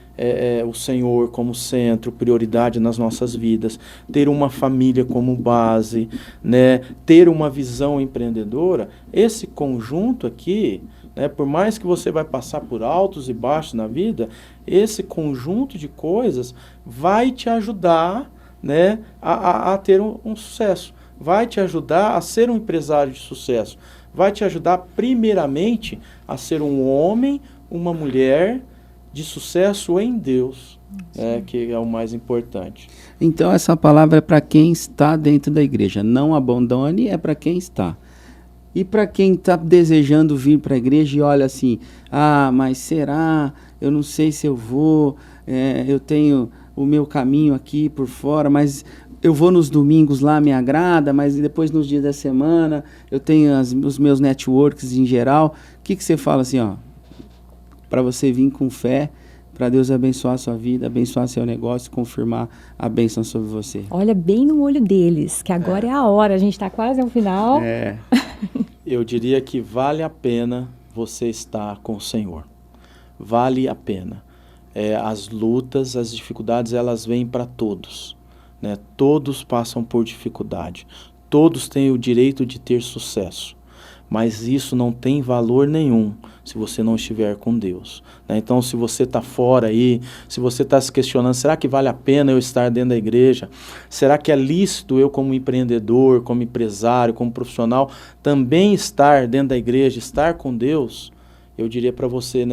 o Senhor como centro, prioridade nas nossas vidas, ter uma família como base, né, ter uma visão empreendedora, esse conjunto aqui, né, por mais que você vai passar por altos e baixos na vida, esse conjunto de coisas vai te ajudar, né, a ter um sucesso, vai te ajudar a ser um empresário de sucesso, vai te ajudar primeiramente a ser um homem, uma mulher de sucesso em Deus, que é o mais importante. Então essa palavra é para quem está dentro da igreja. Não abandone, é para quem está. E para quem está desejando vir para a igreja e olha assim, mas será? Eu não sei se eu vou, eu tenho o meu caminho aqui por fora, mas eu vou nos domingos lá, me agrada, mas depois nos dias da semana eu tenho os meus networks em geral. O que você fala assim, para você vir com fé, para Deus abençoar a sua vida, abençoar seu negócio, confirmar a bênção sobre você? Olha bem no olho deles, que agora é a hora, a gente está quase ao final. Eu diria que vale a pena você estar com o Senhor. Vale a pena. As lutas, as dificuldades, elas vêm para todos, né? Todos passam por dificuldade. Todos têm o direito de ter sucesso. Mas isso não tem valor nenhum se você não estiver com Deus, né? Então, se você está fora aí, se você está se questionando, será que vale a pena eu estar dentro da igreja? Será que é lícito eu, como empreendedor, como empresário, como profissional, também estar dentro da igreja, estar com Deus? Eu diria para você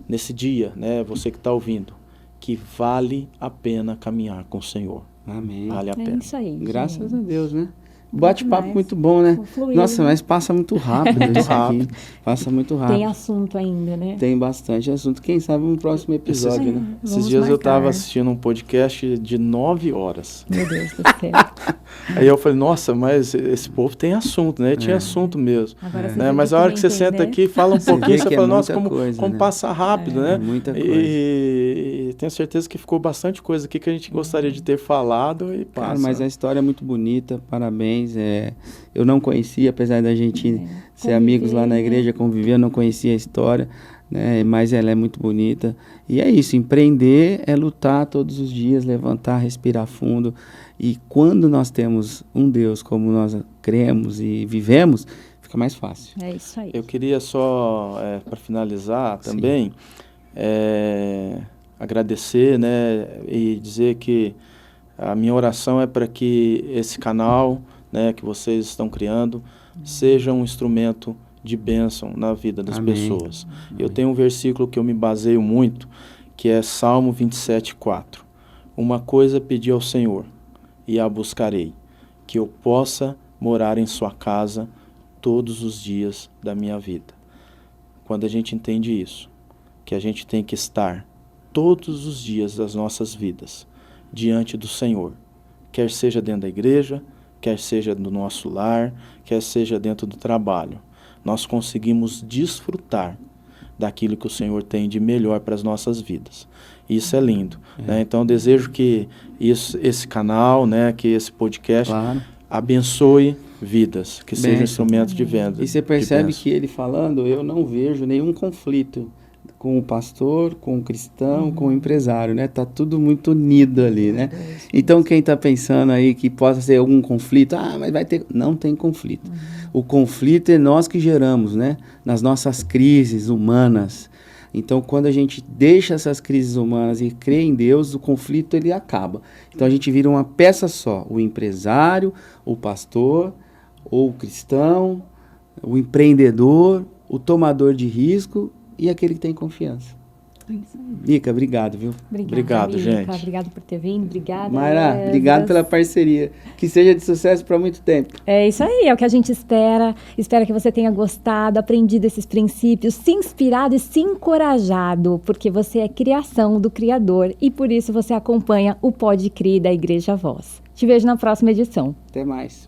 nesse dia, né, você que está ouvindo, que vale a pena caminhar com o Senhor. Amém. Vale a pena. Isso aí, graças gente. a Deus, né? Bate-papo muito bom, né? Fluiu. Nossa, mas passa muito rápido isso aqui. Passa muito rápido. Tem assunto ainda, né? Tem bastante assunto. Quem sabe um próximo episódio, né? Esses dias eu estava assistindo um podcast de 9 horas. Meu Deus do céu. Aí eu falei, nossa, mas esse povo tem assunto, né? Tinha assunto mesmo. Né? Mas a hora que você senta aqui, fala um pouquinho, você fala, nossa, como passa rápido, né? Muita coisa. E tenho certeza que ficou bastante coisa aqui que a gente gostaria de ter falado e passa. Cara, mas a história é muito bonita, parabéns. Eu não conhecia, apesar da gente ser amigos lá na igreja, conviver, eu não conhecia a história, né? Mas ela é muito bonita. E é isso, empreender é lutar todos os dias, levantar, respirar fundo. E quando nós temos um Deus como nós cremos e vivemos, fica mais fácil. É isso aí. Eu queria só, para finalizar também, agradecer, né, e dizer que a minha oração é para que esse canal, né, que vocês estão criando, seja um instrumento de bênção na vida das pessoas. Eu tenho um versículo que eu me baseio muito, que é Salmo 27:4. Uma coisa pedi ao Senhor, e a buscarei, que eu possa morar em sua casa todos os dias da minha vida. Quando a gente entende isso, que a gente tem que estar todos os dias das nossas vidas diante do Senhor, quer seja dentro da igreja, quer seja no nosso lar, quer seja dentro do trabalho, nós conseguimos desfrutar daquilo que o Senhor tem de melhor para as nossas vidas. Isso é lindo, né? Então eu desejo que esse canal, né, que esse podcast abençoe vidas, que seja um instrumento de venda. E você percebe que ele falando, eu não vejo nenhum conflito com o pastor, com o cristão, com o empresário, né? Tá tudo muito unido ali, né? Então, quem está pensando aí que possa ter algum conflito, mas vai ter... Não tem conflito. O conflito é nós que geramos, né? Nas nossas crises humanas. Então, quando a gente deixa essas crises humanas e crê em Deus, o conflito, ele acaba. Então, a gente vira uma peça só. O empresário, o pastor, ou o cristão, o empreendedor, o tomador de risco e aquele que tem confiança. Mica, obrigado, viu? Obrigado, Mica. gente. Obrigado por ter vindo. Obrigada. Mayra, obrigado pela parceria. Que seja de sucesso para muito tempo. É isso aí, é o que a gente espera. Espero que você tenha gostado, aprendido esses princípios, se inspirado e se encorajado, porque você é criação do Criador e por isso você acompanha o Pode Crer da Igreja Voz. Te vejo na próxima edição. Até mais.